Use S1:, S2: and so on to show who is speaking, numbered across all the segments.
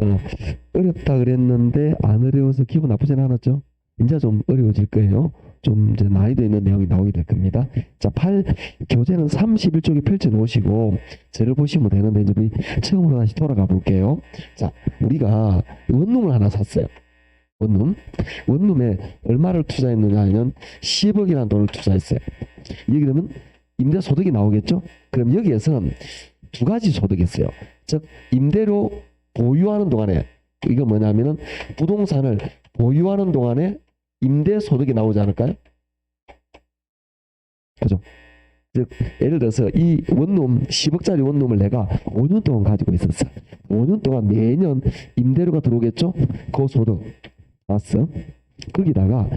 S1: 어, 어렵다 그랬는데 안 어려워서 기분 나쁘진 않았죠. 이제 좀 어려워질 거예요. 좀 이제 난이도 있는 내용이 나오게 될 겁니다. 자, 교재는 31쪽에 펼쳐 놓으시고 저를 보시면 되는데 이제 우리 처음으로 다시 돌아가 볼게요. 자, 우리가 원룸을 하나 샀어요. 원룸. 원룸에 얼마를 투자했느냐 하면 10억이라는 돈을 투자했어요. 이게 그러면 임대소득이 나오겠죠? 그럼 여기에서는 두 가지 소득이 있어요. 즉, 임대료 보유하는 동안에, 이거 뭐냐면은 부동산을 보유하는 동안에 임대소득이 나오지 않을까요? 그죠? 즉, 예를 들어서 이 원룸, 10억짜리 원룸을 내가 5년 동안 가지고 있었어. 5년 동안 매년 임대료가 들어오겠죠? 그 소득. 봤어? 거기다가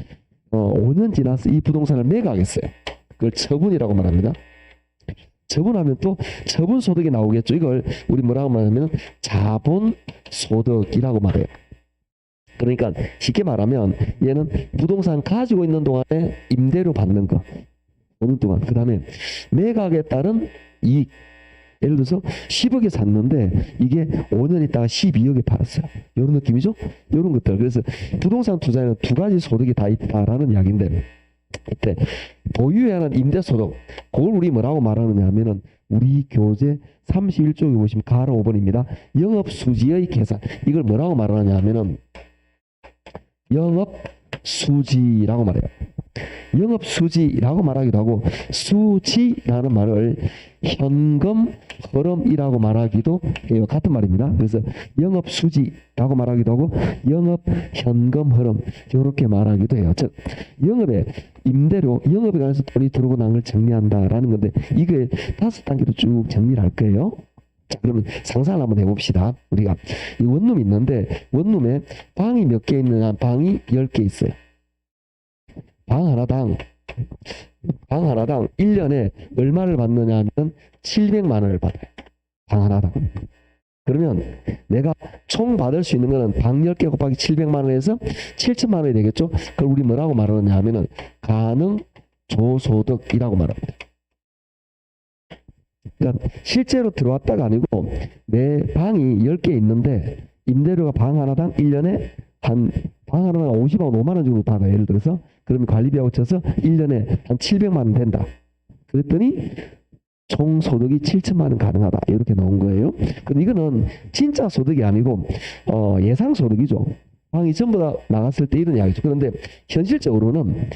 S1: 5년 지나서 이 부동산을 매각하겠어요. 그걸 처분이라고 말합니다. 처분하면 또 처분 소득이 나오겠죠. 이걸 우리 뭐라고 말하면 자본 소득이라고 말해요. 그러니까 쉽게 말하면 얘는 부동산 가지고 있는 동안에 임대료 받는 거 5년 동안, 그 다음에 매각에 따른 이익. 예를 들어서 10억에 샀는데 이게 5년 있다가 12억에 팔았어요. 이런 느낌이죠? 이런 것들. 그래서 부동산 투자에는 두 가지 소득이 다 있다라는 이야기인데, 이때 보유해야 하는 임대소득, 그걸 우리 뭐라고 말하느냐 하면은 우리 교재 31쪽에 보시면 가로 5번입니다. 영업수지의 계산. 이걸 뭐라고 말하느냐 하면은 영업수지라고 말해요. 영업수지라고 말하기도 하고 수지라는 말을 현금 흐름이라고 말하기도 해요. 같은 말입니다. 그래서 영업수지라고 말하기도 하고 영업현금 흐름 이렇게 말하기도 해요. 즉 영업에 임대료, 영업에 관해서 돈이 들어오고 난 걸 정리한다라는 건데 이게 5단계로 쭉 정리를 할 거예요. 자, 그러면 상상을 한번 해봅시다. 우리가 이 원룸이 있는데 원룸에 방이 몇 개 있느냐? 방이 10개 있어요. 방 하나당 1년에 얼마를 받느냐 하면 700만 원을 받아요. 방 하나당. 그러면 내가 총 받을 수 있는 거는 방 10개 곱하기 700만 원에서 7천만 원이 되겠죠? 그걸 우리 뭐라고 말하느냐 하면은 가능 조소득이라고 말합니다. 그러니까 실제로 들어왔다가 아니고 내 방이 10개 있는데 임대료가 방 하나당 1년에 한 방 하나당 50만 원, 5만 원 정도 받아요. 예를 들어서 그러면 관리비하고 쳐서 1년에 한 700만 원 된다. 그랬더니 총 소득이 7천만 원 가능하다. 이렇게 나온 거예요. 근데 이거는 진짜 소득이 아니고 예상 소득이죠. 방이 전부 다 나갔을 때 이런 이야기죠. 그런데 현실적으로는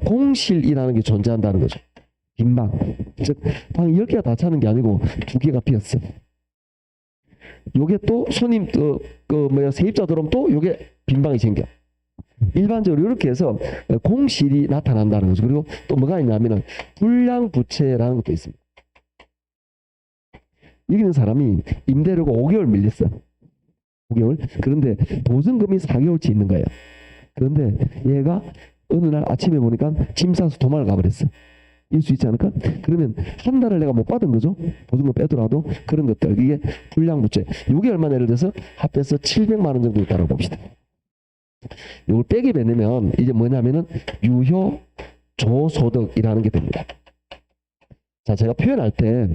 S1: 공실이라는 게 존재한다는 거죠. 빈방. 즉 방이 10개가 다 차는 게 아니고 2개가 비었어. 요게 또 손님 세입자 들어오면 또 요게 빈방이 생겨. 일반적으로 이렇게 해서 공실이 나타난다는 거죠. 그리고 또 뭐가 있냐면은 불량부채라는 것도 있습니다. 이기는 사람이 임대료가 5개월 밀렸어. 5개월. 그런데 보증금이 4개월치 있는 거예요. 그런데 얘가 어느 날 아침에 보니까 짐 싸서 도망을 가버렸어. 일 수 있지 않을까? 그러면 한 달을 내가 못 받은 거죠. 보증금 빼더라도 그런 것들. 이게 불량부채. 이게 얼마 예를 들어서 합해서 700만 원 정도 있다고 봅시다. 이걸 빼기 빼내면 이제 뭐냐면은 유효 조소득이라는 게 됩니다. 자, 제가 표현할 때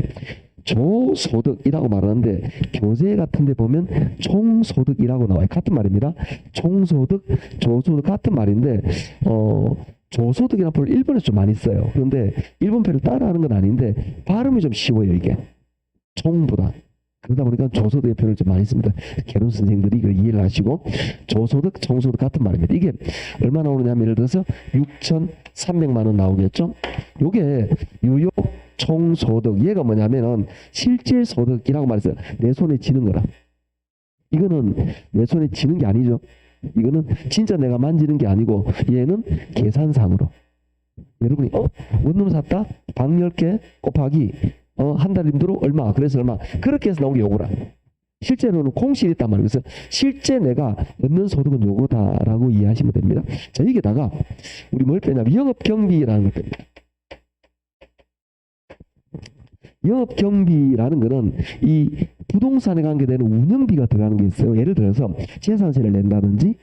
S1: 조소득이라고 말하는데 교재 같은 데 보면 총소득이라고 나와요. 같은 말입니다. 총소득, 조소득 같은 말인데 조소득이라는 표현을 일본에서 좀 많이 써요. 그런데 일본 표현을 따라하는 건 아닌데 발음이 좀 쉬워요. 이게 총보다. 그러다 보니까 조소득의 표현을 좀 많이 씁니다. 개론 선생님들이 이걸 이해를 하시고 조소득, 총소득 같은 말입니다. 이게 얼마 나오느냐면 예를 들어서 6,300만 원 나오겠죠. 요게 유효 총소득. 얘가 뭐냐면은 실질소득이라고 말했어요. 내 손에 쥐는 거라. 이거는 내 손에 쥐는 게 아니죠. 이거는 진짜 내가 만지는 게 아니고 얘는 계산상으로. 여러분이 원룸 샀다? 방 10개 곱하기 한 달 임대료 얼마? 그래서 얼마? 그렇게 해서 나온 게 요거라. 실제로는 공실이 있단 말이에요. 그래서 실제 내가 얻는 소득은 요거다라고 이해하시면 됩니다. 자, 여기다가 우리 뭘 빼냐면 영업경비라는 걸 뺍니다. 영업경비라는 거는 이 부동산에 관계되는 운영비가 들어가는 게 있어요. 예를 들어서 재산세를 낸다든지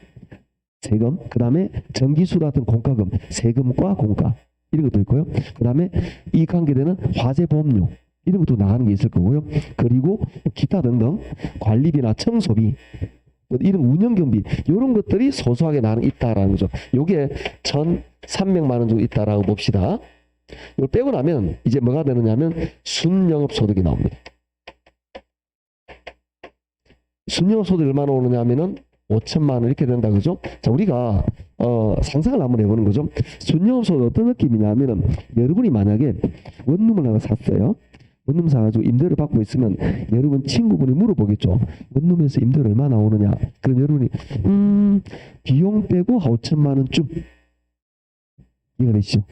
S1: 세금, 그 다음에 전기수 같은 공과금, 세금과 공과 이런 것도 있고요. 그 다음에 이 관계되는 화재보험료 이런 것도 나가는 게 있을 거고요. 그리고 기타 등등 관리비나 청소비 이런 운영 경비 이런 것들이 소소하게 나는 있다라는 거죠. 요게 1,300만 원 정도 있다라고 봅시다. 이걸 빼고 나면 이제 뭐가 되느냐면 순영업소득이 나옵니다. 순영업소득이 얼마나 오느냐면은 5천만 원 이렇게 된다 그죠? 자, 우리가 상상을 한번 해보는 거죠. 순영업소득 어떤 느낌이냐면은 여러분이 만약에 원룸을 하나 샀어요. 원룸 사가지고 임대를 받고 있으면 여러분 친구분이 물어보겠죠. 원룸에서 임대료 얼마 나오느냐? 그럼 여러분이 비용 빼고 5천만 원쯤 이해가 되시죠?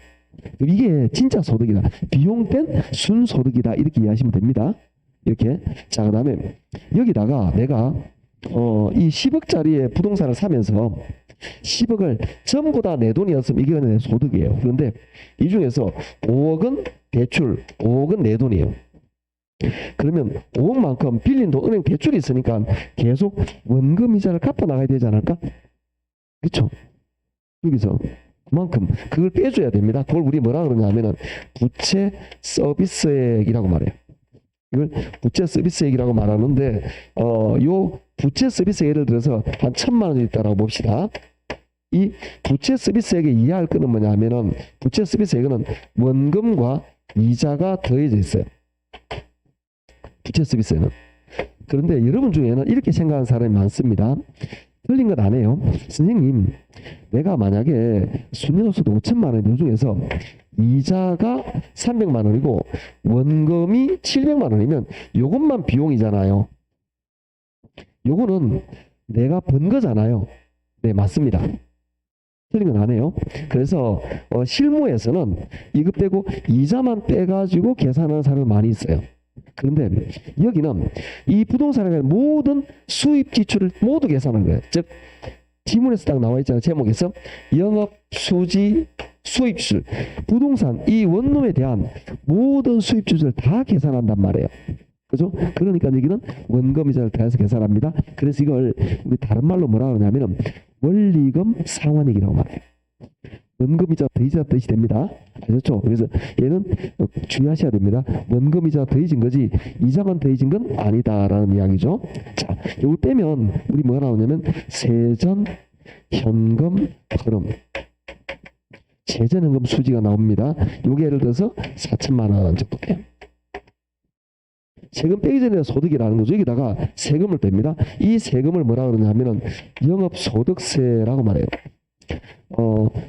S1: 이게 진짜 소득이다. 비용 뺀 순소득이다. 이렇게 이해하시면 됩니다. 이렇게. 자, 그 다음에 여기다가 내가 이 10억짜리의 부동산을 사면서 10억을 전부 다 내 돈이었으면 이게 내 소득이에요. 그런데 이 중에서 5억은 대출, 5억은 내 돈이에요. 그러면 5억만큼 빌린 돈 은행 대출이 있으니까 계속 원금 이자를 갚아 나가야 되지 않을까? 그렇죠? 여기서 그만큼 그걸 빼줘야 됩니다. 그걸 우리 뭐라 그러냐면은 부채 서비스액이라고 말해요. 이걸 부채 서비스액이라고 말하는데 요 부채 서비스 예를 들어서 한 1,000만 원 있다라고 봅시다. 이 부채 서비스액의 이해할 거는 뭐냐면은 부채 서비스액은 원금과 이자가 더해져 있어요. 부채 서비스에는. 그런데 여러분 중에는 이렇게 생각하는 사람이 많습니다. 틀린 건 아니에요. 선생님, 내가 만약에 순영업소득 5천만 원 이 중에서 이자가 300만 원이고 원금이 700만 원이면 요것만 비용이잖아요. 요거는 내가 번 거잖아요. 네, 맞습니다. 틀린 건 아니에요. 그래서 실무에서는 이거 빼고 이자만 빼가지고 계산하는 사람이 많이 있어요. 그런데 여기는 이 부동산의 모든 수입 지출을 모두 계산한 거예요. 즉 지문에서 딱 나와 있잖아요. 제목에서 영업 수지 수입출 부동산 이 원룸에 대한 모든 수입 지출을 다 계산한단 말이에요. 그죠? 그러니까 여기는 원금이자를 더해서 계산합니다. 그래서 이걸 우리 다른 말로 뭐라 그러냐면 원리금 상환액이라고 말해요. 원금이자 더이자 뜻이 됩니다. 아셨죠? 그래서 얘는 주의하셔야 됩니다. 원금이자 더해진 거지 이자만 더해진 건 아니다라는 이야기죠. 자, 이걸 빼면 우리 뭐가 나오냐면 세전, 현금, 흐름. 세전, 현금 수지가 나옵니다. 요게 예를 들어서 4천만 원 정도 돼요. 세금 빼기 전에 소득이라는 거죠. 여기다가 세금을 뺍니다. 이 세금을 뭐라 그러냐면은 영업소득세라고 말해요.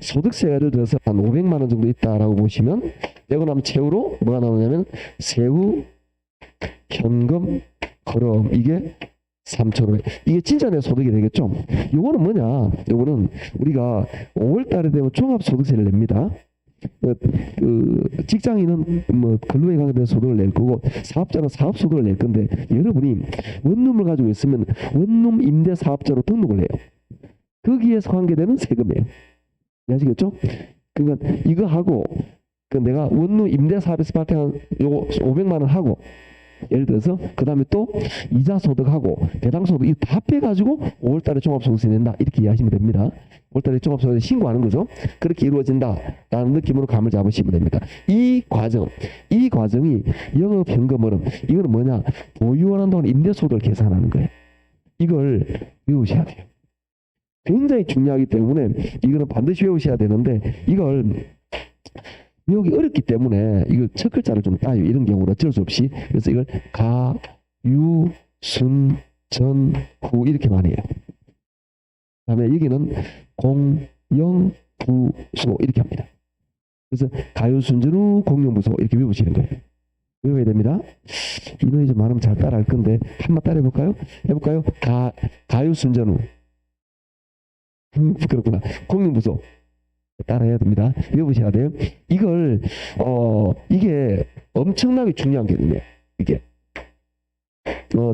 S1: 소득세가 예를 들어서 한 500만 원 정도 있다라고 보시면 빼고 나면 최후로 뭐가 나오냐면 세후, 현금, 거름 이게 3,500. 이게 진짜 내 소득이 되겠죠. 요거는 뭐냐? 요거는 우리가 5월 달에 되면 종합소득세를 냅니다. 직장인은 뭐 근로에 관계된 소득을 낼 거고 사업자는 사업소득을 낼 건데 여러분이 원룸을 가지고 있으면 원룸 임대 사업자로 등록을 해요. 거기에서 관계되는 세금이에요. 아시겠죠? 그러니까 이거 하고 내가 원룸 임대 사업에서 발생한 요거 500만 원 하고 예를 들어서 그 다음에 또 이자 소득하고 배당 소득 이거 다 빼가지고 5월달에 종합소득세 낸다 이렇게 이해하시면 됩니다. 5월달에 종합소득세 신고하는 거죠. 그렇게 이루어진다라는 느낌으로 감을 잡으시면 됩니다. 이 과정이 영업현금 흐름 이거는 뭐냐 보유하는 동안 임대소득을 계산하는 거예요. 이걸 외우셔야 돼요. 굉장히 중요하기 때문에 이거는 반드시 외우셔야 되는데 이걸 외우기 어렵기 때문에 이걸 첫 글자를 좀 따요. 이런 경우는 어쩔 수 없이. 그래서 이걸 가, 유, 순, 전, 후 이렇게 많이 해요. 그 다음에 여기는 공, 영, 부, 소 이렇게 합니다. 그래서 가유, 순, 전, 후, 공영, 부소 이렇게 외우시는 거예요. 외워야 됩니다. 인원이 좀 많으면 잘 따라 할 건데 한번 따라 해볼까요? 해볼까요? 가유, 순, 전, 후. 그렇구나. 공영, 부소. 따라해야 됩니다. 외우셔야 돼요. 이걸 이게 엄청나게 중요한 게든요. 이게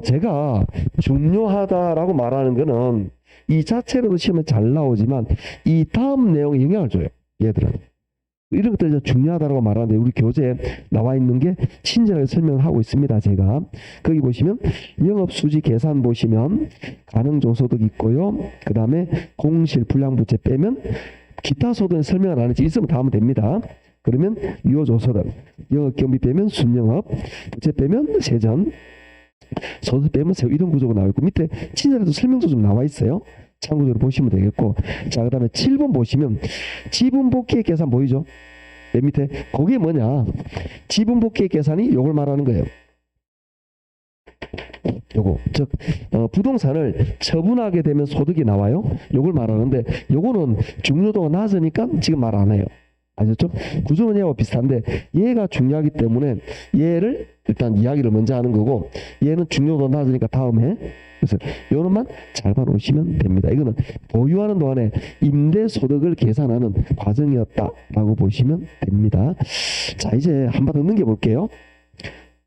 S1: 제가 중요하다라고 말하는 거는 이 자체로도 시험에 잘 나오지만 이 다음 내용에 영향을 줘요. 얘들은 이런 것들 중요하다고 말하는데 우리 교재에 나와 있는 게 친절하게 설명을 하고 있습니다. 제가 거기 보시면 영업수지 계산 보시면 가능조소득 있고요. 그 다음에 공실 불량부채 빼면 기타 소득은 설명을 안 했지 있으면 다 하면 됩니다. 그러면 유효조소득, 영업 경비 빼면 순영업, 부채 빼면 세전, 소득 빼면 세후 이런 구조가 나와 있고 밑에 친절에도 설명도 좀 나와 있어요. 참고적으로 보시면 되겠고 자 그다음에 7번 보시면 지분복귀액 계산 보이죠? 맨 밑에 그게 뭐냐? 지분복귀액 계산이 요걸 말하는 거예요. 요거 즉 부동산을 처분하게 되면 소득이 나와요. 요걸 말하는데 요거는 중요도가 낮으니까 지금 말 안 해요. 아셨죠? 구조는 얘와 비슷한데 얘가 중요하기 때문에 얘를 일단 이야기를 먼저 하는 거고 얘는 중요도가 낮으니까 다음에 그래서 요놈만 잘 봐놓으시면 됩니다. 이거는 보유하는 동안에 임대소득을 계산하는 과정이었다라고 보시면 됩니다. 자 이제 한 번 더 넘겨볼게요.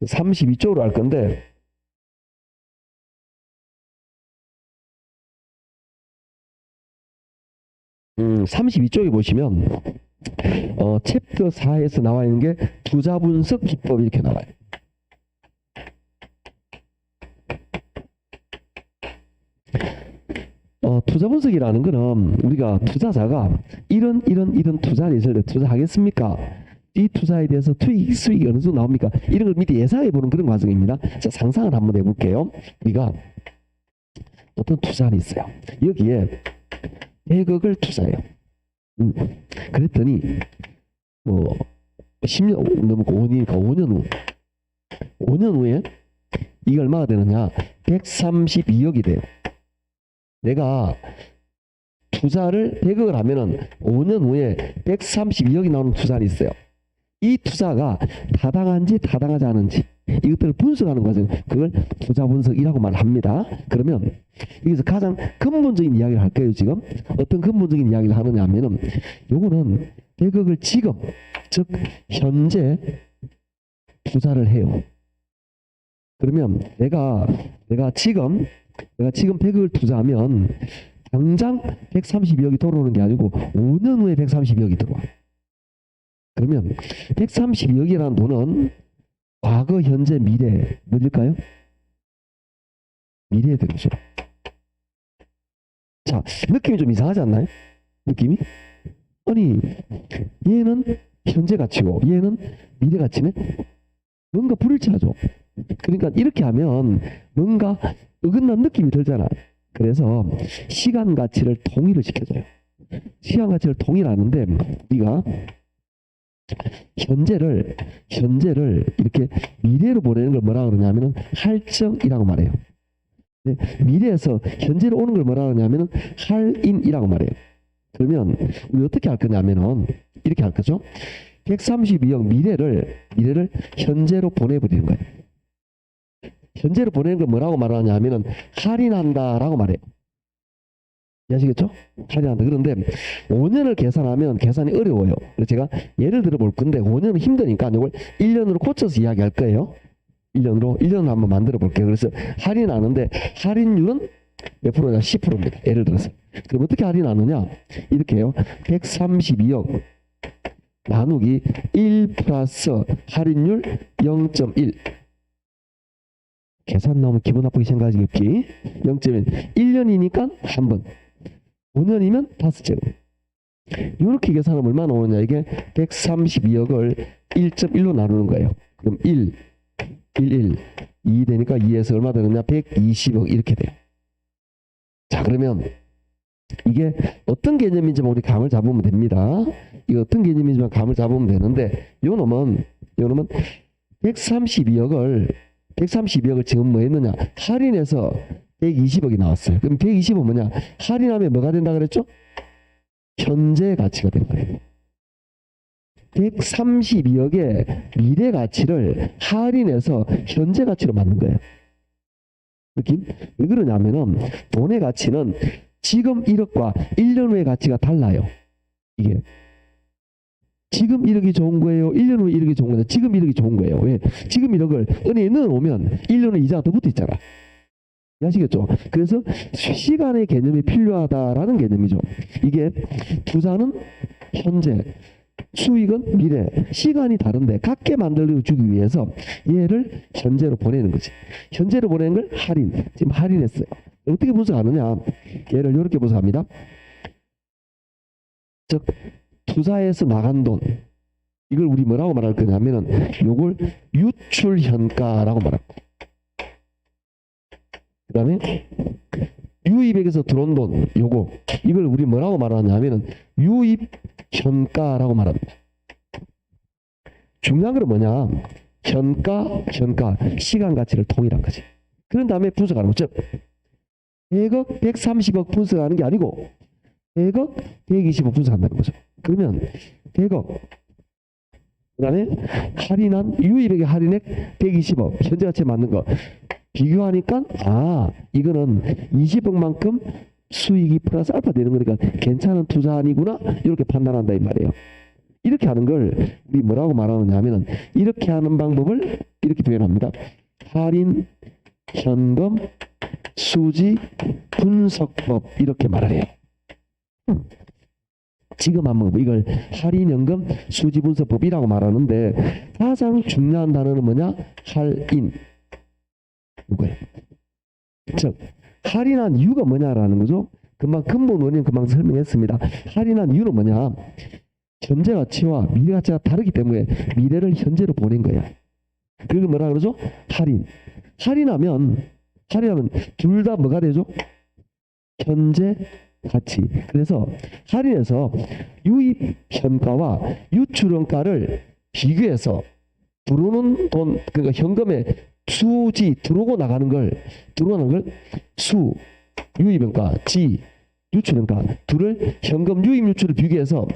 S1: 32쪽으로 할 건데 32쪽에 보시면 챕터 4에서 나와 있는 게 투자 분석 기법 이렇게 나와요. 투자 분석이라는 거는 우리가 투자자가 이런 투자를 있을 때 투자하겠습니까? 이 투자에 대해서 수익이 어느 정도 나옵니까? 이런 걸 밑에 예상해 보는 그런 과정입니다. 자, 상상을 한번 해볼게요. 우리가 어떤 투자가 있어요. 여기에 100억을 투자해요. 그랬더니 10년 넘고 5년이니까 5년 후에 이게 얼마가 되느냐? 132억이 돼요. 내가 투자를 100억을 하면은 5년 후에 132억이 나오는 투자가 있어요. 이 투자가 타당한지 타당하지 않은지 이것들을 분석하는 과정, 그걸 투자 분석이라고 말합니다. 그러면 여기서 가장 근본적인 이야기를 할게요. 지금 어떤 근본적인 이야기를 하느냐 하면은 요거는 100억을 지금 즉 현재 투자를 해요. 그러면 내가 지금 100억을 투자하면 당장 132억이 들어오는 게 아니고 5년 후에 132억이 들어와. 그러면 132억이라는 돈은 과거, 현재, 미래 뭐일까요? 미래에 들어오죠. 자, 느낌이 좀 이상하지 않나요? 느낌이? 아니, 얘는 현재 가치고 얘는 미래 가치네? 뭔가 불일치하죠. 그러니까 이렇게 하면 뭔가 어긋난 느낌이 들잖아. 그래서 시간 가치를 동일을 시켜줘요. 시간 가치를 동일하는데 우리가 현재를 이렇게 미래로 보내는 걸 뭐라 그러냐면은 할증이라고 말해요. 네, 미래에서 현재로 오는 걸 뭐라 그러냐면은 할인이라고 말해요. 그러면 우리 어떻게 할 거냐면은 이렇게 할 거죠. 132억 미래를 현재로 보내버리는 거예요. 현재로 보내는 걸 뭐라고 말하냐면은 할인한다라고 말해요. 이해하시겠죠? 할인한다. 그런데 5년을 계산하면 계산이 어려워요. 그래서 제가 예를 들어 볼 건데 5년은 힘드니까 이걸 1년으로 고쳐서 이야기할 거예요. 1년으로 한번 만들어 볼게요. 그래서 할인하는데 할인율은 몇 프로냐? 10%입니다. 예를 들어서. 그럼 어떻게 할인하느냐? 이렇게 해요. 132억 나누기 1 플러스 할인율 0.1. 계산 나오면 기분 나쁘게 생각하시겠지? 0.1. 1년이니까 한 번. 5년이면 5제곱. 이렇게 계산하면 얼마 나오느냐? 이게 132억을 1.1로 나누는 거예요. 그럼 1, 2 되니까 2에서 얼마 되느냐? 120억 이렇게 돼요. 자, 그러면 이게 어떤 개념인지 우리 감을 잡으면 됩니다. 이게 어떤 개념인지 감을 잡으면 되는데 요 놈은 132억을 지금 뭐 했느냐? 할인해서 120억이 나왔어요. 그럼 120은 뭐냐? 할인하면 뭐가 된다 그랬죠? 현재 가치가 된 거예요. 132억의 미래 가치를 할인해서 현재 가치로 만든 거예요. 느낌? 왜 그러냐면은 돈의 가치는 지금 1억과 1년 후의 가치가 달라요. 이게 지금 1억이 좋은 거예요? 1년 후에 1억이 좋은 거예요? 지금 1억이 좋은 거예요. 왜? 지금 1억을 은행에 넣어놓으면 1년 후에 이자가 더 붙어 있잖아. 아시겠죠? 그래서 시간의 개념이 필요하다라는 개념이죠. 이게 투자는 현재, 수익은 미래, 시간이 다른데 같게 만들어주기 위해서 얘를 현재로 보내는 거지. 현재로 보내는 걸 할인, 지금 할인했어요. 어떻게 분석하느냐? 얘를 이렇게 분석합니다. 즉 투자해서 나간 돈, 이걸 우리 뭐라고 말할 거냐면은 요걸 유출현가라고 말합니다. 그 다음에 유입액에서 들어온 돈 요거 이걸 우리 뭐라고 말하냐면은 유입현가라고 말합니다. 중요한 건 뭐냐? 현가 시간 가치를 통일한 거지. 그런 다음에 분석하는 거죠. 100억 130억 분석하는 게 아니고 100억 120억 분석한다는 거죠. 그러면 100억 그 다음에 할인한 유입액의 할인액 120억 현재 가치에 맞는 거 비교하니까 이거는 20억만큼 수익이 플러스 알파 되는 거니까 괜찮은 투자 아니구나 이렇게 판단한다 이 말이에요. 이렇게 하는 걸 우리 뭐라고 말하느냐 하면은 이렇게 하는 방법을 이렇게 표현합니다. 할인 현금 수지 분석법 이렇게 말을 해요. 지금 한번 이걸 할인연금 수지분석법이라고 말하는데 가장 중요한 단어는 뭐냐? 할인. 이거예요. 즉 할인한 이유가 뭐냐라는 거죠. 금방 근본 원인 금방 설명했습니다. 할인한 이유는 뭐냐? 현재 가치와 미래 가치가 다르기 때문에 미래를 현재로 보낸 거야. 그걸 뭐라 그러죠? 할인하면 둘 다 뭐가 되죠? 현재 가치. 그래서 할인해서 유입 현가와 유출 현가를 비교해서 들어오는 돈 그러니까 현금에 수지 들어오는 걸 수 유입 현가 지 유출 현가 둘을 현금 유입 유출을 비교해서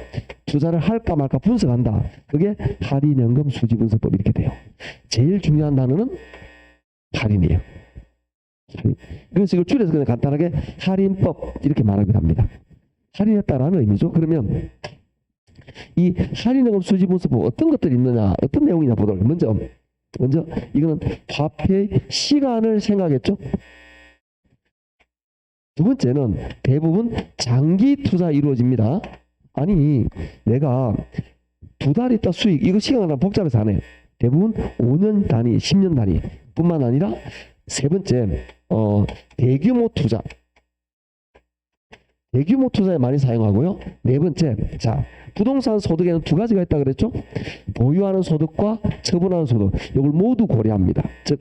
S1: 투자를 할까 말까 분석한다. 그게 할인 현금 수지 분석법 이렇게 돼요. 제일 중요한 단어는 할인이에요. 그래서 이걸 줄여서 그냥 간단하게 할인법 이렇게 말하기도 합니다. 할인했다라는 의미죠. 그러면 이 할인연금 수지분석법 어떤 것들이 있느냐, 어떤 내용이냐 보도록. 먼저 이거는 화폐의 시간을 생각했죠. 두 번째는 대부분 장기 투자 이루어집니다. 아니 내가 두 달 있다 수익 이거 시간을 복잡해서 안 해요. 대부분 5년 단위, 10년 단위 뿐만 아니라 세 번째 대규모 투자에 많이 사용하고요. 네 번째 부동산 소득에는 두 가지가 있다 그랬죠. 보유하는 소득과 처분하는 소득 이걸 모두 고려합니다. 즉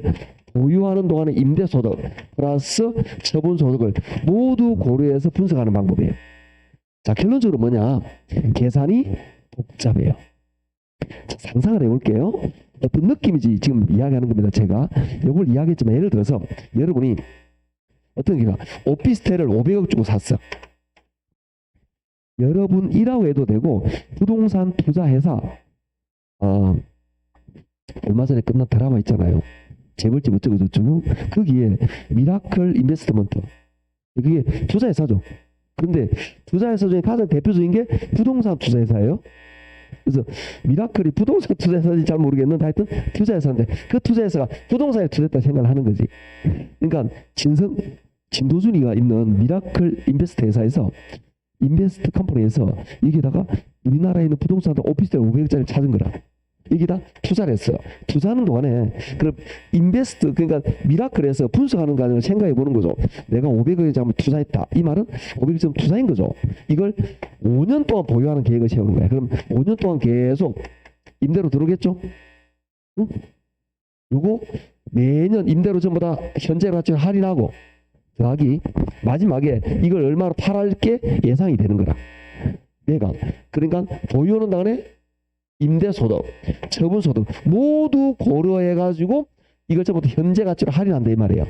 S1: 보유하는 동안의 임대소득 플러스 처분 소득을 모두 고려해서 분석하는 방법이에요. 자 결론적으로 뭐냐? 계산이 복잡해요. 자, 상상을 해볼게요. 어떤 느낌인지 지금 이야기하는 겁니다. 제가 이걸 이야기했지만 예를 들어서 여러분이 어떤 기가 오피스텔을 500억 주고 샀어. 여러분 일하고 해도 되고 부동산 투자회사 얼마 전에 끝난 드라마 있잖아요. 재벌집 어쩌고 저쩌고 거기에 미라클 인베스트먼트 그게 투자회사죠. 그런데 투자회사 중에 가장 대표적인 게 부동산 투자회사예요. 그래서 미라클이 부동산 투자회사인지 잘 모르겠는데 하여튼 투자회사인데 그 투자회사가 부동산에 투자했다 생각을 하는 거지. 그러니까 진도준이가 있는 미라클 인베스트 회사에서 인베스트 컴퍼니에서 여기다가 우리나라에 있는 부동산 오피스텔 500억짜리 찾은 거라. 여기다 투자를 했어요. 투자하는 동안에 그럼 인베스트 그러니까 미라클에서 분석하는 과정을 생각해 보는 거죠. 내가 500억에 잠깐 투자했다. 이 말은 500억 투자인 거죠. 이걸 5년 동안 보유하는 계획을 세우는 거야. 그럼 5년 동안 계속 임대로 들어오겠죠? 응? 요거 매년 임대로 전부 다 현재 가치를 할인하고 더하기 마지막에 이걸 얼마로 팔할 게 예상이 되는 거라. 내가 그러니까 보유하는 동안에 임대소득, 처분소득 모두 고려해가지고 이걸 전부 다 현재 가치로 할인한다 이 말이에요.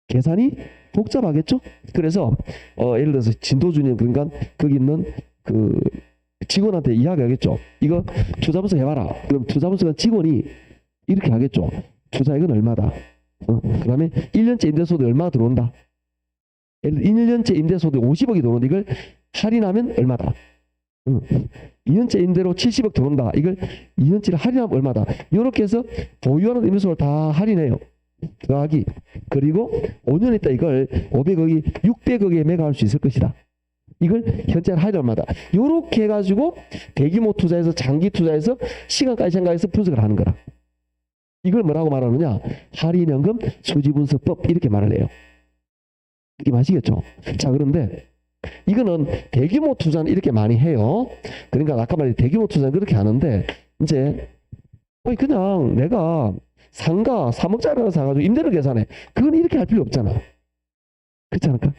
S1: 계산이 복잡하겠죠? 그래서 예를 들어서 진도준이 그러니까 거기 있는 그 직원한테 이야기하겠죠. 이거 투자분석 해봐라. 그럼 투자분석은 직원이 이렇게 하겠죠. 투자액은 얼마다. 그 다음에 1년째 임대소득 얼마 들어온다. 1년째 임대소득 50억이 들어오는데 이걸 할인하면 얼마다. 2년째 임대로 70억 들어온다. 이걸 2년째를 할인하면 얼마다. 이렇게 해서 보유하는 임대소득을 다 할인해요. 더하기 그리고 5년 있다 이걸 500억이 600억에 매각할 수 있을 것이다. 이걸 현재 할인 얼마다. 이렇게 해가지고 대규모 투자에서 장기 투자에서 시간까지 생각해서 분석을 하는 거라. 이걸 뭐라고 말하느냐? 할인연금 수지분석법 이렇게 말을 해요. 이게 맞시겠죠? 자 그런데 이거는 대규모 투자는 이렇게 많이 해요. 그러니까 아까 말한 대규모 투자는 그렇게 하는데 이제 그냥 내가 상가 3억짜리 하나 사가지고 임대료 계산해. 그건 이렇게 할 필요 없잖아. 그렇지 않을까?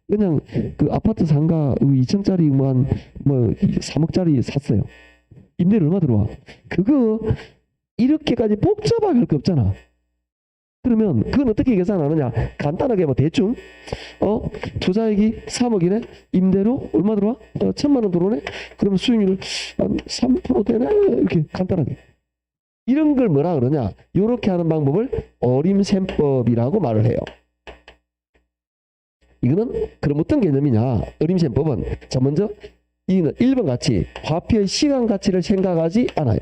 S1: 그냥 그 아파트 상가 2층짜리 뭐 3억짜리 샀어요. 임대료 얼마 들어와? 그거 이렇게까지 복잡하게 할 거 없잖아. 그러면 그건 어떻게 계산하느냐? 간단하게 뭐 대충 투자액이 3억이네. 임대료 얼마 들어와? 1,000만 원 들어오네. 그러면 수익률 한 3% 되네. 이렇게 간단하게. 이런 걸 뭐라 그러냐? 이렇게 하는 방법을 어림셈법이라고 말을 해요. 이거는 그럼 어떤 개념이냐? 어림셈법은 자 먼저 이는 1번 같이 화폐의 시간 가치를 생각하지 않아요.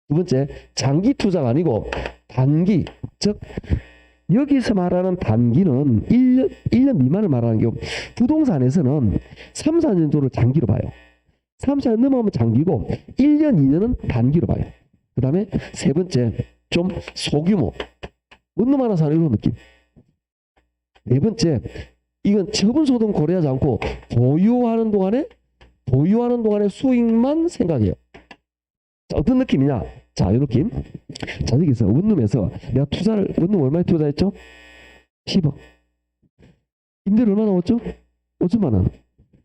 S1: 두 번째, 장기 투자가 아니고 단기, 즉 여기서 말하는 단기는 1년 미만을 말하는 경우 부동산에서는 3, 4년 정도를 장기로 봐요. 3, 4년 넘어가면 장기고 1년, 2년은 단기로 봐요. 그 다음에 세 번째, 좀 소규모, 원룸 하나 사는 이런 느낌. 네 번째, 이건 처분소득 고려하지 않고 보유하는 동안에 수익만 생각해요. 자, 어떤 느낌이냐? 자, 이 느낌. 자, 여기서 원룸에서 내가 원룸 얼마에 투자했죠? 10억. 임대료 얼마 나왔죠? 5천만 원.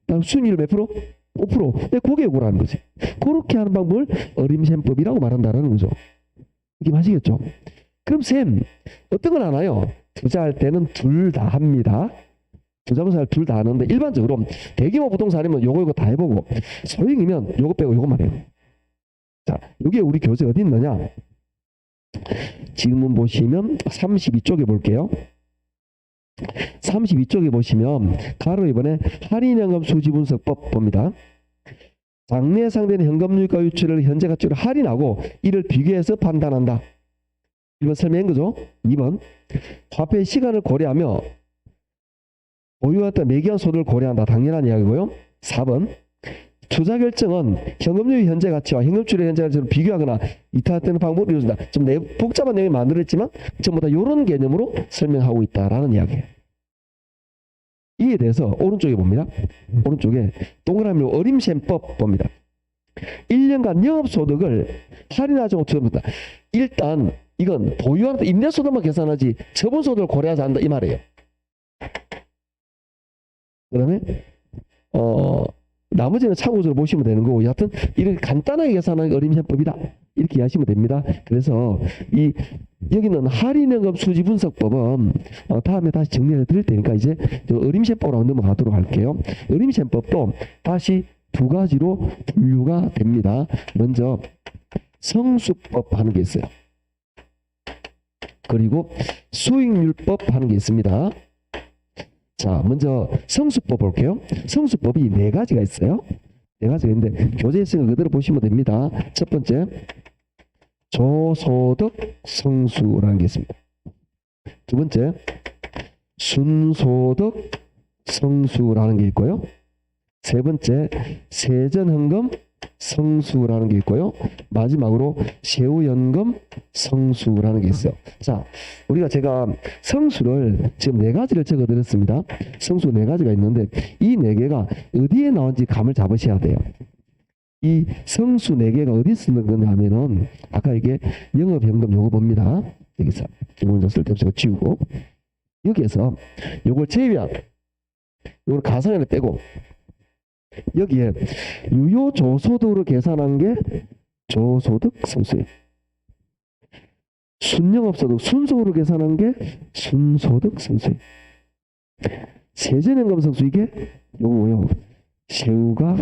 S1: 그다음 수익률 몇 프로? 5%. 내가 고객 요구라는 거지. 그렇게 하는 방법을 어림셈법이라고 말한다라는 거죠. 느낌 하시겠죠? 그럼 쌤, 어떤 건 하나요? 투자할 때는 둘 다 합니다. 투자부사를 둘 다 하는데 일반적으로 대규모 부동산이면 요거 다 해보고 소액이면 요거 빼고 요것만 해요. 자, 여기에 우리 교재 어디 있느냐? 지금 보시면 32쪽에 볼게요. 32쪽에 보시면 가로 2번에 할인연금 수지분석법 봅니다. 장래 예상되는 현금유입과 유출을 현재 가치로 할인하고 이를 비교해서 판단한다. 1번 설명한 거죠. 2번 화폐의 시간을 고려하며 보유했던 매기한 소득을 고려한다. 당연한 이야기고요. 4번 투자 결정은 현금유입 현재 가치와 현금출의 현재 가치를 비교하거나 이탈되는 방법을 이루어진다. 좀 복잡한 내용이 만들었지만 전부 다 이런 개념으로 설명하고 있다라는 이야기예요. 이에 대해서 오른쪽에 봅니다. 오른쪽에 동그라미로 어림셈법 봅니다. 1년간 영업소득을 할인하지 못합니다. 일단 이건 보유하는 임대소득만 계산하지 처분소득을 고려하지 않는다 이 말이에요. 그 다음에 나머지는 참고적으로 보시면 되는 거고 여하튼 이렇게 간단하게 계산하는 어림셈법이다 이렇게 이해하시면 됩니다. 그래서 여기는 할인연금 수지분석법은 다음에 다시 정리해 드릴 테니까 이제 어림셈법으로 넘어가도록 할게요. 어림셈법도 다시 두 가지로 분류가 됩니다. 먼저 성수법 하는 게 있어요. 그리고 수익률법 하는 게 있습니다. 자, 먼저 성수법 볼게요. 성수법이 네 가지가 있어요. 네 가지가 있는데 교재에 쓰는 거 그대로 보시면 됩니다. 첫 번째, 조소득 성수라는 게 있습니다. 두 번째, 순소득 성수라는 게 있고요. 세 번째, 세전헌금 성수라는 게 있고요. 마지막으로 세후연금 성수라는 게 있어요. 자, 제가 성수를 지금 네 가지를 적어드렸습니다. 성수 네 가지가 있는데 이 네 개가 어디에 나온지 감을 잡으셔야 돼요. 이 성수 네 개가 어디 쓰는 거냐 하면은 아까 이게 영업현금 요거 봅니다. 여기서 이거 먼저 쓸데없이 지우고 여기에서 요걸 제외한 요걸 가상을 빼고 여기에 유효조소득으로 계산한 게 조소득 성수예요. 순영업소득 순소득으로 계산한 게 순소득 성수예요. 세전연금 성수 이게 요거요. 세후가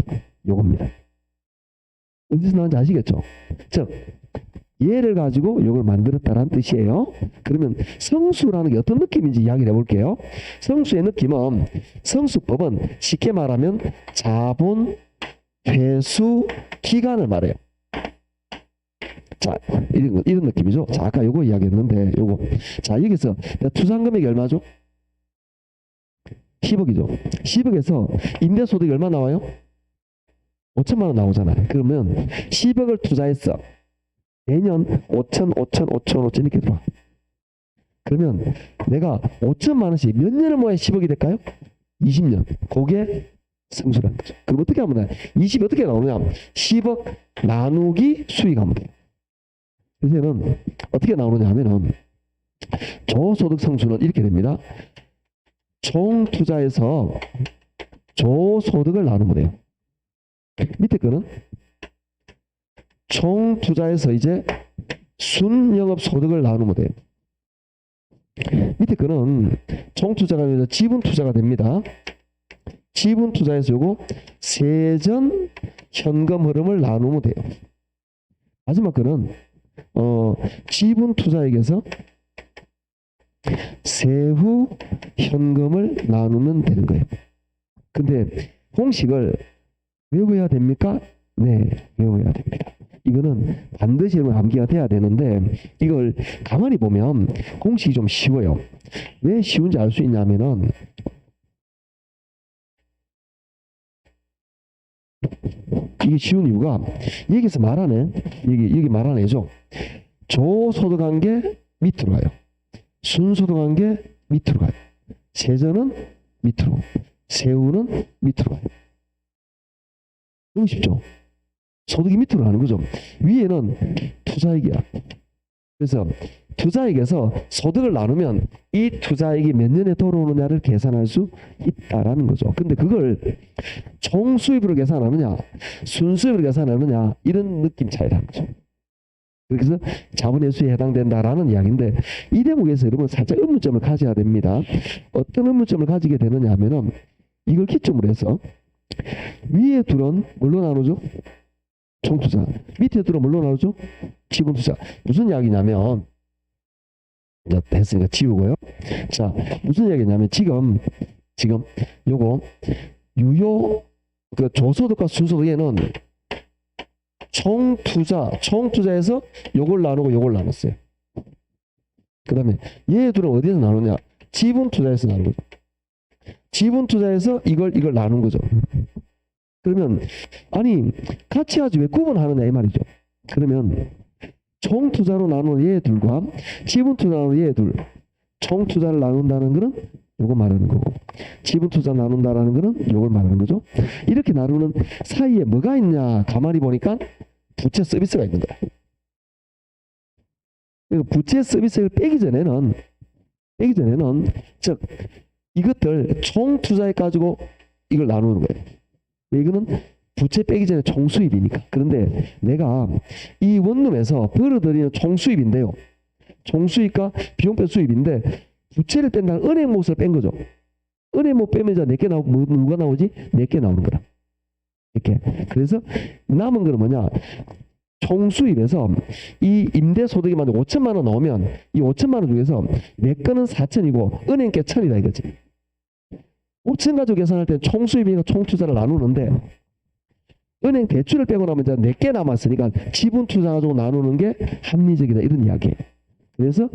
S1: 요겁니다. 어디서 나온지 아시겠죠? 즉 얘를 가지고 이걸 만들었다라는 뜻이에요. 그러면 성수라는 게 어떤 느낌인지 이야기를 해볼게요. 성수의 느낌은 성수법은 쉽게 말하면 자본 회수 기간을 말해요. 자, 이런 느낌이죠. 자, 아까 요거 이야기했는데 요거. 자, 여기서 투자한 금액이 얼마죠? 10억이죠. 10억에서 임대소득이 얼마 나와요? 5천만 원 나오잖아요. 그러면 10억을 투자했어. 매년 5천 이렇게 들어와. 그러면 내가 5천만 원씩 몇 년을 모아야 10억이 될까요? 20년. 그게 성수라는 거죠. 그럼 어떻게 하면 돼? 20이 어떻게 나오느냐? 10억 나누기 수익하면 돼요. 그래서는 어떻게 나오느냐 하면은 저소득 성수는 이렇게 됩니다. 총 투자에서 저소득을 나누면 돼요. 밑에 거는 총 투자에서 이제 순영업 소득을 나누면 돼요. 밑에 거는 총 투자가 아니라 지분 투자가 됩니다. 지분 투자에서 요거 세전 현금 흐름을 나누면 돼요. 마지막 거는 지분 투자액에서 세후 현금을 나누면 되는 거예요. 근데 공식을 외워야 됩니까? 네, 외워야 됩니다. 이거는 반드시 암기가 돼야 되는데 이걸 가만히 보면 공식이 좀 쉬워요. 왜 쉬운지 알 수 있냐면은 이게 쉬운 이유가 여기서 말하네. 여기 말하네죠. 저소득한 게 밑으로 가요. 순소득한 게 밑으로 가요. 세전은 밑으로, 세후는 밑으로 가요. 너무 쉽죠? 소득이 밑으로 가는 거죠. 위에는 투자액이야. 그래서 투자액에서 소득을 나누면 이 투자액이 몇 년에 돌아오느냐를 계산할 수 있다라는 거죠. 근데 그걸 총수입으로 계산하느냐, 순수입으로 계산하느냐 이런 느낌 차이라는 거죠. 그래서 자본회수에 해당된다라는 이야기인데 이 대목에서 여러분 살짝 의문점을 가져야 됩니다. 어떤 의문점을 가지게 되느냐 하면은 이걸 기점으로 해서 위에 둘은 뭘로 나누죠? 총투자. 밑에 둘은 뭘로 나누죠? 지분투자. 무슨 이야기냐면 이제 됐으니까 지우고요. 자, 무슨 이야기냐면 지금 요거 유효 그 저소득과 순소득에는 총투자에서 요걸 나누고 요걸 나눴어요. 그 다음에 얘들은 어디에서 나누냐? 지분투자에서 나눈 거죠. 지분투자에서 이걸 나눈 거죠. 그러면 아니 같이 하지 왜 구분하느냐 이 말이죠. 그러면 총투자로 나누는 얘들과 지분투자로 얘들 총투자를 나눈다는 거는 요거 말하는 거고 지분투자 나눈다라는 거는 요걸 말하는 거죠. 이렇게 나누는 사이에 뭐가 있냐 가만히 보니까 부채 서비스가 있는 거야. 그러니까 부채 서비스를 빼기 전에는 즉 이것들 총투자해 가지고 이걸 나누는 거예요. 이거는 부채 빼기 전에 총수입이니까. 그런데 내가 이 원룸에서 벌어들이는 총수입인데요. 총수입과 비용 뺀 수입인데 부채를 뺀다는 은행 몫을 뺀 거죠. 은행 몫 빼면 이제 내게 나오고 누가 나오지? 내게 나오는 거라. 이렇게. 그래서 남은 거는 뭐냐? 총수입에서 이 임대소득이 만약 5천만 원 나오면 이 5천만 원 중에서 내 거는 4천이고 은행께 1,000이다 이거지. 5천 가지고 계산할 때 총수입이니까 총투자를 나누는데 은행 대출을 빼고 나면 이제 내게 남았으니까 지분 투자 가지고 나누는 게 합리적이다 이런 이야기예요. 그래서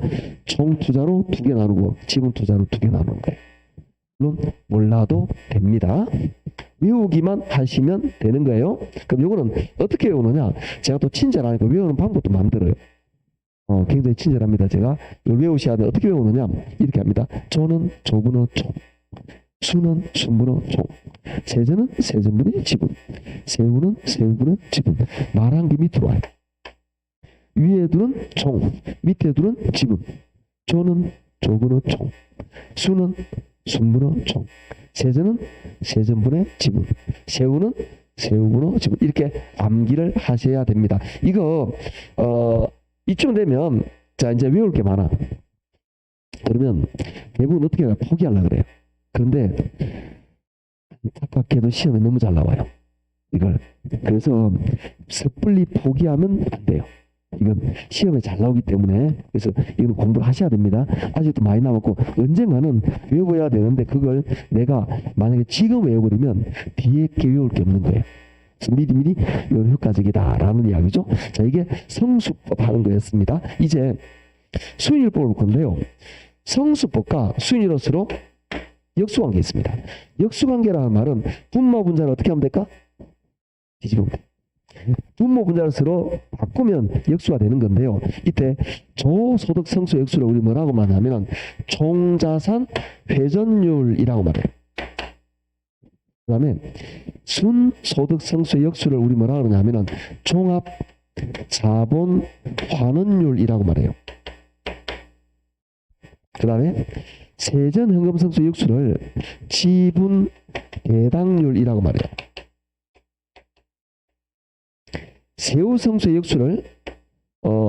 S1: 총투자로 2개 나누고 지분 투자로 2개 나누는 거예요. 물론 몰라도 됩니다. 외우기만 하시면 되는 거예요. 그럼 이거는 어떻게 외우느냐? 제가 또 친절하니까 외우는 방법도 만들어요. 굉장히 친절합니다. 제가 이걸 외우셔야 돼. 어떻게 외우느냐? 이렇게 합니다. 조는 조분의 총, 수는 순분의 총, 세전은 세전분의 지분, 세후는 세후분의 지분. 말한 게 밑으로 와요. 위에 둘은 총, 밑에 둘은 지분. 조는 조분의 총, 수는 순분의 총, 세전은 세전분의 지분, 세후는 세후분의 지분. 이렇게 암기를 하셔야 됩니다. 이거 이쯤 되면 자 이제 외울 게 많아. 그러면 대부분 어떻게 해야 포기하려고 그래요. 그런데 안타깝게도 시험에 너무 잘 나와요. 이걸. 그래서 섣불리 포기하면 안 돼요. 이건 시험에 잘 나오기 때문에 그래서 이건 공부를 하셔야 됩니다. 아직도 많이 남았고 언젠가는 외워야 되는데 그걸 내가 만약에 지금 외워버리면 뒤에 게 외울 게 없는 거예요. 그래서 미리미리 이건 효과적이다라는 이야기죠. 자, 이게 성수법 하는 거였습니다. 이제 수인율법을 볼 건데요. 성수법과 수인율로 서로 역수관계 있습니다. 역수관계라는 말은 분모 분자를 어떻게 하면 될까? 뒤집으면 돼. 분모 분자를 서로 바꾸면 역수가 되는 건데요. 이때 저소득 성수 역수를 우리 뭐라고 말하냐면 총자산 회전율이라고 말해요. 다음에 순소득 성수의 역수를 우리 뭐라 그러냐면은 종합 자본 환원율이라고 말해요. 그 다음에 세전 현금 성수의 역수를 지분 배당률이라고 말해요. 세후 성수의 역수를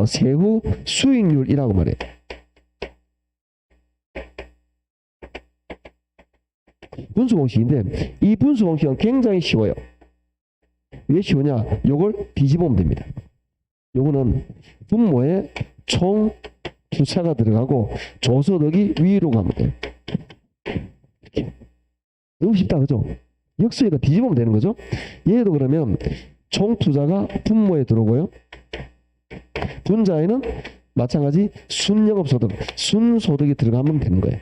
S1: 세후 수익률이라고 말해요. 분수 공식인데 이 분수 공식은 굉장히 쉬워요. 왜 쉬우냐? 요걸 뒤집으면 됩니다. 요거는 분모에 총 투자가 들어가고 조소득이 위로 가면 돼요. 이렇게. 너무 쉽다, 그죠? 역수니까 뒤집으면 되는 거죠? 얘도 그러면 총 투자가 분모에 들어오고요. 분자에는 마찬가지 순영업소득, 순소득이 들어가면 되는 거예요.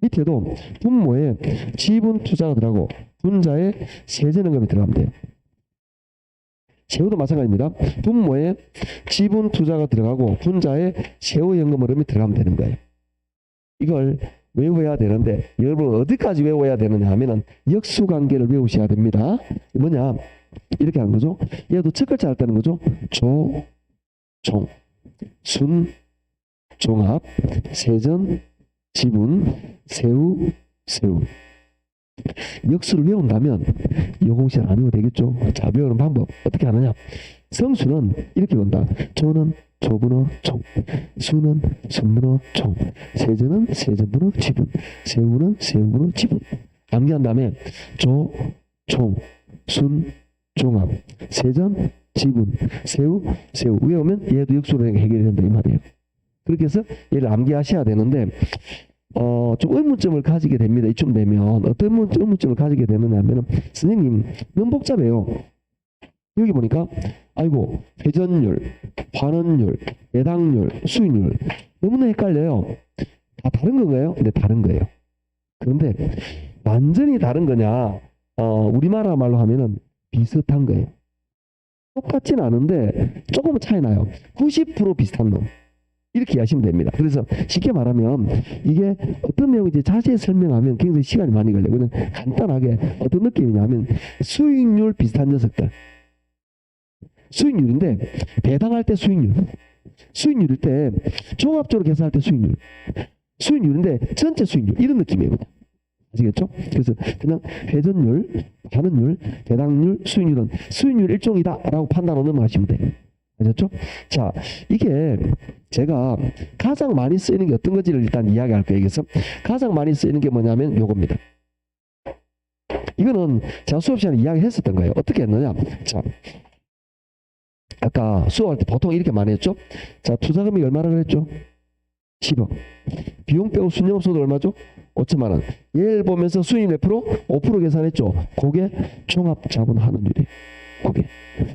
S1: 밑에도 분모에 지분 투자가 들어가고 분자에 세전현금이 들어가면 돼요. 세후도 마찬가지입니다. 분모에 지분 투자가 들어가고 분자에 세후연금 흐름이 들어가면 되는 거예요. 이걸 외워야 되는데 여러분 어디까지 외워야 되느냐 하면은 역수관계를 외우셔야 됩니다. 뭐냐? 이렇게 하는 거죠. 얘도 첫 글자 할 때는 거죠. 조, 종, 순, 종합, 세전, 지분, 세후, 세후. 역수를 외운다면 이 공식을 안 외워도 되겠죠. 자, 외우는 방법 어떻게 하느냐? 성수는 이렇게 외운다. 조는 조분의 총, 수는 순분의 총, 세전은 세전분의 지분, 세후는 세후분의 지분. 암기한 다음에 조, 총, 순, 종합, 세전, 지분, 세후, 세후 외우면 얘도 역수로 해결이 된다 이 말이에요. 그렇게 해서 얘를 암기하셔야 되는데 좀 의문점을 가지게 됩니다. 이쯤 되면 어떤 의문점을 가지게 되느냐 하면 선생님 너무 복잡해요. 여기 보니까 아이고 회전율, 환원율, 배당률, 수익률 너무나 헷갈려요. 다 다른 건가요? 근데 다른 거예요. 그런데 완전히 다른 거냐? 우리나라 말로 하면은 비슷한 거예요. 똑같진 않은데 조금은 차이 나요. 90% 비슷한 놈. 이렇게 이해하시면 됩니다. 그래서 쉽게 말하면 이게 어떤 내용인지 자세히 설명하면 굉장히 시간이 많이 걸려요. 그냥 간단하게 어떤 느낌이냐면 수익률 비슷한 녀석들. 수익률인데 배당할 때 수익률. 수익률일 때 종합적으로 계산할 때 수익률. 수익률인데 전체 수익률. 이런 느낌이에요. 아시겠죠? 그래서 그냥 회전율, 환원율, 배당률, 수익률은 수익률 일종이다라고 판단하고 넘어가시면 돼요. 아셨죠? 자, 이게 제가 가장 많이 쓰이는 게 어떤 건지를 일단 이야기할 거예요. 그래서 가장 많이 쓰이는 게 뭐냐면 요겁니다. 이거는 제가 수업 시간에 이야기했었던 거예요. 어떻게 했느냐? 자, 아까 수업할 때 보통 이렇게 많이 했죠? 자, 투자금이 얼마나 그랬죠? 10억. 비용 빼고 순영업소득 얼마죠? 5천만 원. 얘를 보면서 수익 몇 프로? 5% 계산했죠? 그게 종합자본 환원율이에요. 그게.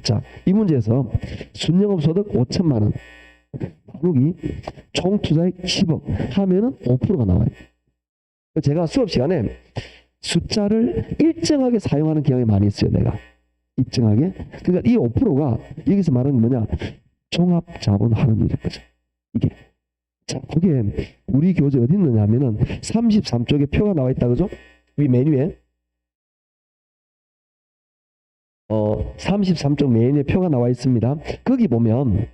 S1: 자, 이 문제에서 순영업소득 5천만 원 나누기 총 투자액 10억 하면은 5%가 나와요. 제가 수업 시간에 숫자를 일정하게 사용하는 경향이 많이 있어요. 내가 일정하게. 그러니까 이 5%가 여기서 말하는 게 뭐냐? 종합자본 환원율인 거죠. 이게. 자, 그게 우리 교재 어디 있느냐 하면은 33쪽에 표가 나와 있다 그죠? 위 메뉴에 33쪽 메뉴에 표가 나와 있습니다. 거기 보면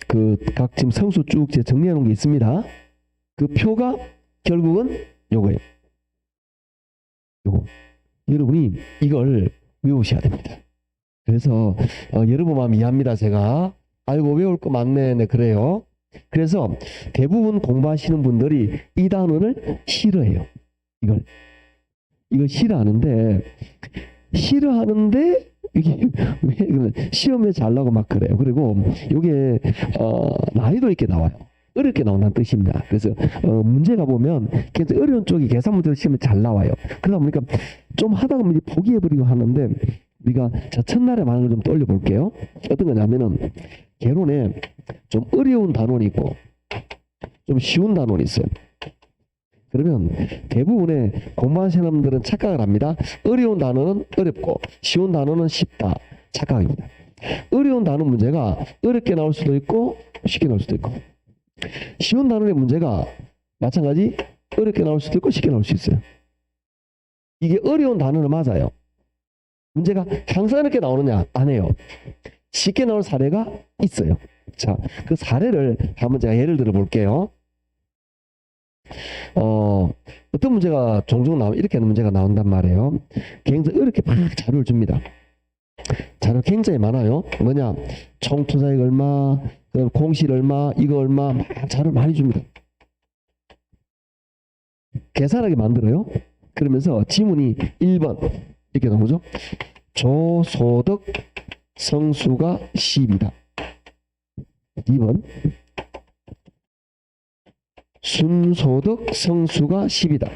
S1: 그 각 지금 성수 쭉 제 정리해 놓은 게 있습니다. 그 표가 결국은 요거예요. 요거. 여러분이 이걸 외우셔야 됩니다. 그래서 여러분 마음 이해합니다. 제가 아이고 외울 거 많네. 네, 그래요. 그래서 대부분 공부하시는 분들이 이 단어를 싫어해요. 이걸 싫어하는데 이게 왜 그러면 시험에 잘 나오고 막 그래요. 그리고 이게 난이도 있게 나와요. 어렵게 나온다는 뜻입니다. 그래서 문제가 보면 굉장히 어려운 쪽이 계산 문제로 시험에 잘 나와요. 그러다 보니까 좀 하다가 보면 포기해버리고 하는데 우리가 자 첫날에 많은 걸 좀 떠올려 볼게요. 어떤 거냐면은 개론에 좀 어려운 단원이 있고 좀 쉬운 단원이 있어요. 그러면 대부분의 공부하는 사람들은 착각을 합니다. 어려운 단어는 어렵고 쉬운 단어는 쉽다. 착각입니다. 어려운 단어 문제가 어렵게 나올 수도 있고 쉽게 나올 수도 있고 쉬운 단어의 문제가 마찬가지 어렵게 나올 수도 있고 쉽게 나올 수 있어요. 이게 어려운 단어는 맞아요. 문제가 항상 이렇게 나오느냐? 안 해요. 쉽게 나올 사례가 있어요. 자, 그 사례를 한번 제가 예를 들어 볼게요. 어떤 문제가 종종 나오면 이렇게 하는 문제가 나온단 말이에요. 굉장히 어렵게 막 자료를 줍니다. 자료 굉장히 많아요. 뭐냐? 총 투자액 얼마, 공실 얼마, 이거 얼마, 막 자료 많이 줍니다. 계산하게 만들어요. 그러면서 지문이 1번 이렇게 나오죠. 조소득 성수가 10이다. 2번 순소득 성수가 10이다.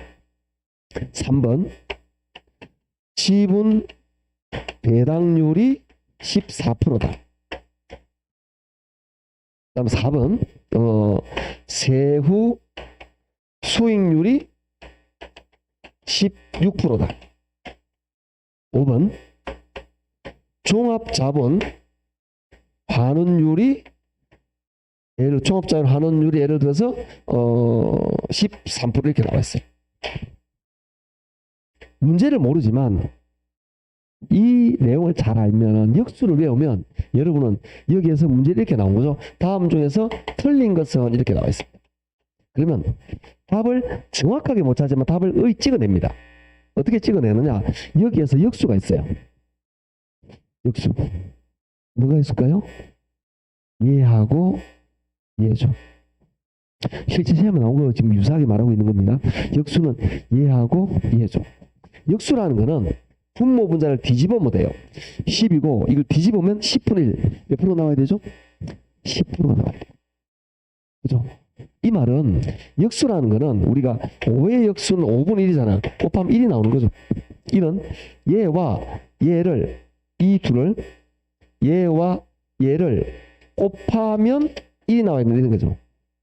S1: 3번 지분 배당률이 14%다. 다음 4번 세후 수익률이 16%다. 5번 종합자본 환원율이 종합자본 환원율이 예를 들어서 13% 이렇게 나와 있어요. 문제를 모르지만 이 내용을 잘 알면 역수를 외우면 여러분은 여기에서 문제를 이렇게 나온 거죠. 다음 중에서 틀린 것은 이렇게 나와 있습니다. 그러면 답을 정확하게 못 찾지만 답을 찍어냅니다. 어떻게 찍어내느냐? 여기에서 역수가 있어요. 역수. 뭐가 있을까요? 예하고 예죠. 실제 시험에 나온 거 지금 유사하게 말하고 있는 겁니다. 역수는 예하고 예죠. 역수라는 거는 분모 분자를 뒤집으면 돼요. 10이고 이걸 뒤집으면 10분의 1. 몇 프로 나와야 되죠? 10%가 나와야 돼요. 그죠? 이 말은 역수라는 거는 우리가 5의 역수는 5분의 1이잖아. 곱하면 1이 나오는 거죠. 1은 얘와 얘를 이 둘을 얘와 얘를 곱하면 1이 나와야 되는 거죠.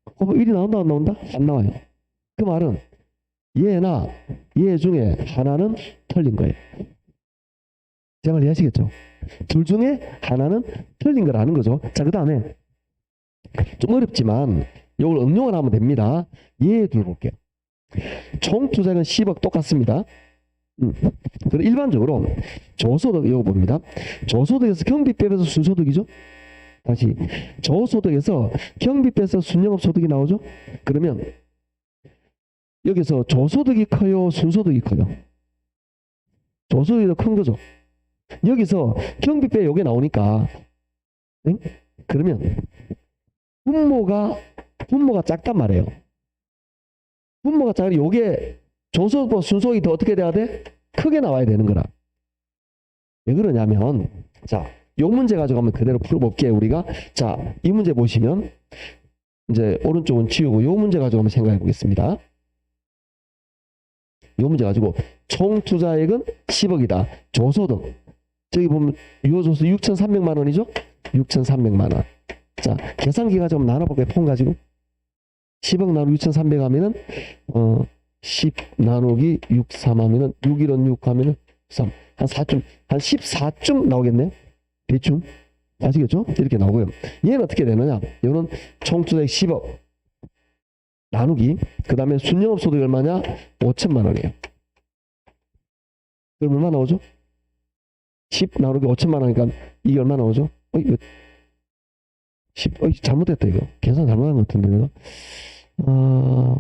S1: 곱하면 1이 나온다 안 나온다? 안 나와요. 그 말은 얘나 얘 중에 하나는 틀린 거예요. 제 말 이해하시겠죠? 둘 중에 하나는 틀린 거라는 거죠. 자, 그 다음에 좀 어렵지만 이걸 응용을 하면 됩니다. 얘 둘 볼게요. 총 투자액은 10억 똑같습니다. 그리고 일반적으로 저소득 이거 봅니다. 저소득에서 경비 빼서 순소득이죠. 다시 저소득에서 경비 빼서 순영업소득이 나오죠. 그러면 여기서 저소득이 커요, 순소득이 커요? 저소득이 더 큰 거죠. 여기서 경비 빼 요게 나오니까 응? 그러면 분모가 작단 말이에요. 분모가 작으니 요게 저소득보다 순소득이 더 어떻게 돼야 돼? 크게 나와야 되는 거라. 왜 그러냐면 자, 요 문제 가지고 한번 그대로 풀어볼게요. 우리가 자, 이 문제 보시면 이제 오른쪽은 지우고 요 문제 가지고 한번 생각해 보겠습니다. 요 문제 가지고 총 투자액은 10억이다. 저소득 저기 보면 유효조수 6,300만 원이죠? 6,300만 원. 자, 계산기 가지고 나눠볼게요. 폰 가지고 10억 나누기 6,300 하면은 10 나누기 63 하면은 6 1은 6 하면은 3 한 4쯤 한 14쯤 나오겠네요. 대충 아시겠죠? 이렇게 나오고요. 얘는 어떻게 되느냐? 얘는 총투자액 10억 나누기 그 다음에 순영업 소득이 얼마냐? 5천만 원이에요. 그럼 얼마 나오죠? 10 나누기 5천만 원이니까 이게 얼마 나오죠? 이거 10, 잘못됐다 이거. 계산 잘못한 것 같은데 내가.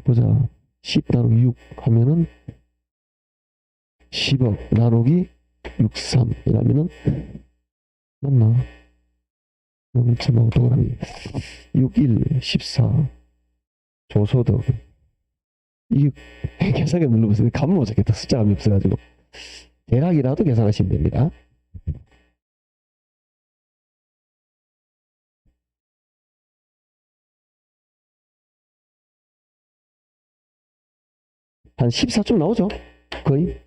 S1: 보자. 10 나누기 6 하면은 10억 나누기 63 이라면은 맞나? 0.5 동그라미 6, 1, 14 조소득 이게 계산기 눌러보세요. 감을 못 잡겠다. 숫자 감이 없어가지고 대략이라도 계산하시면 됩니다. 한 14쯤 나오죠? 거의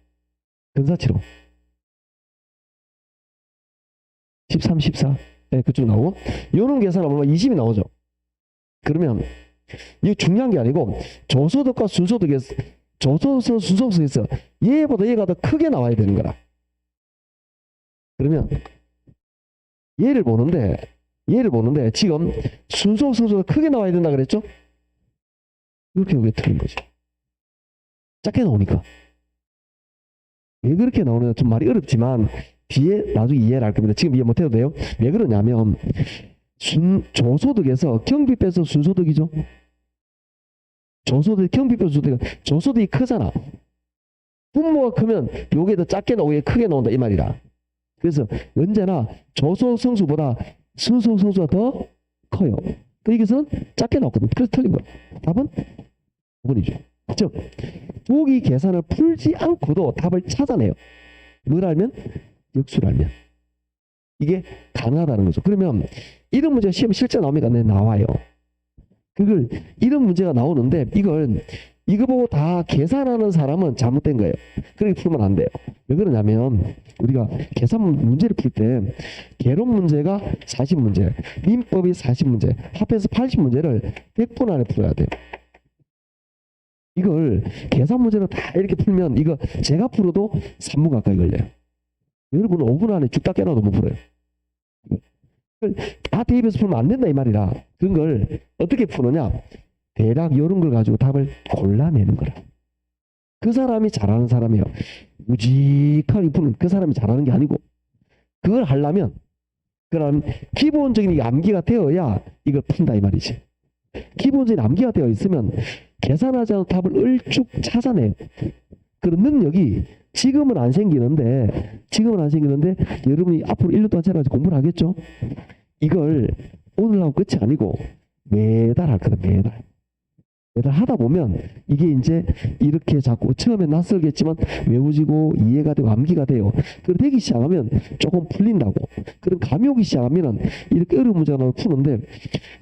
S1: 근사치로 13, 14 네, 그쪽 나오고 요런 계산하면 20이 나오죠. 그러면 이게 중요한 게 아니고 저소득과 순소득에서 저소득 순소득에서 얘보다 얘가 더 크게 나와야 되는 거라. 그러면 얘를 보는데 지금 순소득 순소득 크게 나와야 된다 그랬죠? 이렇게 왜 틀린 거지? 작게 나오니까. 왜 그렇게 나오느냐 좀 말이 어렵지만 뒤에 나중에 이해를 할 겁니다. 지금 이해 못해도 돼요. 왜 그러냐면 저소득에서 경비 빼서 순소득이죠. 저소득 경비 빼서 순소득, 저소득이 크잖아. 분모가 크면 요게 더 작게 나오고 얘 크게 나온다 이 말이라. 그래서 언제나 저소득 성수보다 순소득 성수가 더 커요. 그 이것은 작게 나왔거든. 그래서 틀린 거야. 답은 5번이죠. 즉 보기 계산을 풀지 않고도 답을 찾아내요. 뭘 알면? 역수를 알면. 이게 가능하다는 거죠. 그러면 이런 문제가 시험 실제 나옵니까? 네, 나와요. 그걸 이런 문제가 나오는데 이거 보고 다 계산하는 사람은 잘못된 거예요. 그렇게 풀면 안 돼요. 왜 그러냐면 우리가 계산 문제를 풀 때 개론 문제가 40문제, 민법이 40문제, 합해서 80문제를 100분 안에 풀어야 돼요. 이걸 계산 문제로 다 이렇게 풀면 이거 제가 풀어도 3분 가까이 걸려요. 여러분은 5분 안에 죽다 깨어나도 못 풀어요. 다 대입해서 풀면 안 된다 이 말이라. 그런 걸 어떻게 푸느냐? 대략 이런 걸 가지고 답을 골라내는 거라. 그 사람이 잘하는 사람이에요. 무직하게 푸는 그 사람이 잘하는 게 아니고 그걸 하려면 그럼 기본적인 암기가 되어야 이걸 푼다 이 말이지. 기본적인 암기가 되어 있으면 계산하지 않은 답을 얼쭉 찾아내요. 그런 능력이 지금은 안 생기는데 여러분이 앞으로 1년 동안 제가 공부를 하겠죠? 이걸 오늘 하고 끝이 아니고 매달 할 거다. 매달 하다 보면 이게 이제 이렇게 자꾸 처음에 낯설겠지만 외워지고 이해가 되고 암기가 돼요. 그걸 되기 시작하면 조금 풀린다고. 그럼 감이 오기 시작하면 이렇게 어려운 문제가 나오고 푸는데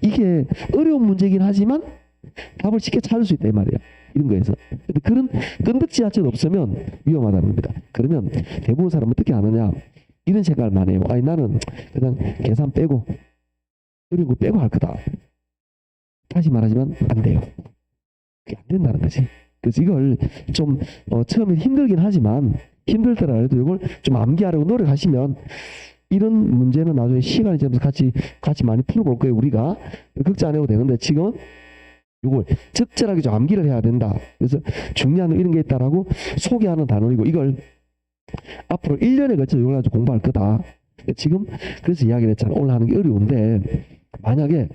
S1: 이게 어려운 문제긴 하지만 답을 쉽게 찾을 수 있다 이 말이야. 이런 거에서. 근데 그런 끈덕지 자체가 없으면 위험하다는 겁니다. 그러면 대부분 사람은 어떻게 하느냐? 이런 생각을 많이 해요. 아니 나는 그냥 계산 빼고 어려운 거 빼고 할 거다. 다시 말하지만 안 돼요. 그게 안 된다는 거지. 그래서 이걸 좀 처음에 힘들긴 하지만 힘들더라 해도 이걸 좀 암기하려고 노력하시면 이런 문제는 나중에 시간이 지나면서 같이 많이 풀어볼 거예요. 우리가 걱정 안 해도 되는데 지금 이걸 적절하게 좀 암기를 해야 된다. 그래서 중요한 이런 게 있다라고 소개하는 단어이고 이걸 앞으로 1년에 걸쳐서 이걸 가지고 공부할 거다. 지금 그래서 이야기를 했잖아. 오늘 하는 게 어려운데 만약에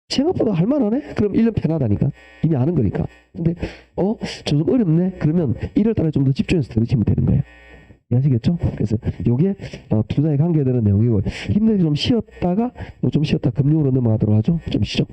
S1: 생각보다 할만하네? 그럼 1년 편하다니까. 이미 아는 거니까. 근데 좀 어렵네? 그러면 1월 달에 좀 더 집중해서 들으시면 되는 거예요. 이해하시겠죠? 그래서 요게 투자에 관계되는 내용이고 힘들게 좀 쉬었다가 금융으로 넘어가도록 하죠. 좀 쉬죠.